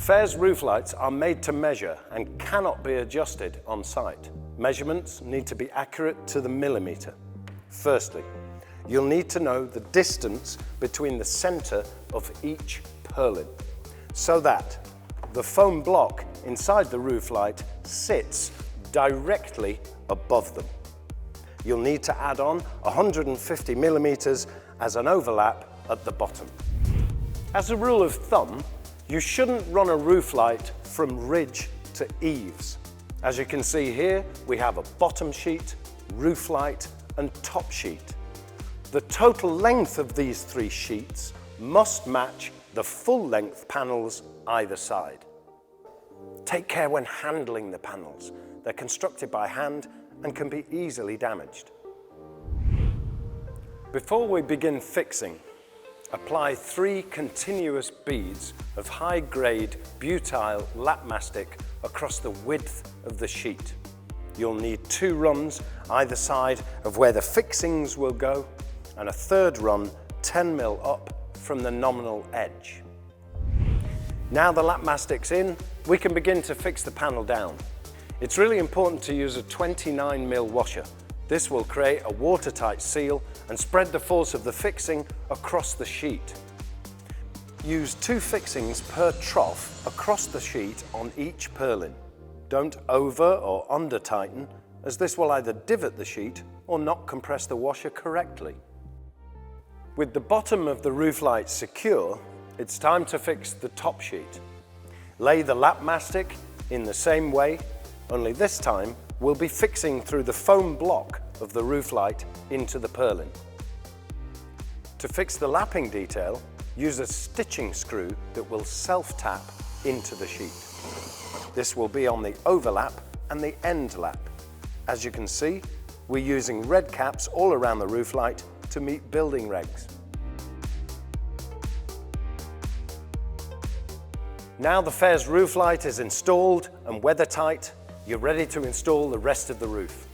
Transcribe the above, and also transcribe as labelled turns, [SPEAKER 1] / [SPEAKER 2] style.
[SPEAKER 1] Phares roof lights are made to measure and cannot be adjusted on site. Measurements need to be accurate to the millimetre. Firstly, you'll need to know the distance between the centre of each purlin so that the foam block inside the roof light sits directly above them. You'll need to add on 150 millimetres as an overlap at the bottom. As a rule of thumb, you shouldn't run a roof light from ridge to eaves. As you can see here, we have a bottom sheet, roof light and top sheet. The total length of these three sheets must match the full length panels either side. Take care when handling the panels. They're constructed by hand and can be easily damaged. Before we begin fixing, apply 3 continuous beads of high-grade butyl lap mastic across the width of the sheet. You'll need 2 runs either side of where the fixings will go and a third run 10 mm up from the nominal edge. Now the lap mastic's in, we can begin to fix the panel down. It's really important to use a 29 mm washer. This will create a watertight seal and spread the force of the fixing across the sheet. Use 2 fixings per trough across the sheet on each purlin. Don't over or under tighten, as this will either divot the sheet or not compress the washer correctly. With the bottom of the roof light secure, it's time to fix the top sheet. Lay the lap mastic in the same way, only this time we'll be fixing through the foam block of the roof light into the purlin. To fix the lapping detail, use a stitching screw that will self-tap into the sheet. This will be on the overlap and the end lap. As you can see, we're using red caps all around the roof light to meet building regs. Now the Phares roof light is installed and weather tight, you're ready to install the rest of the roof.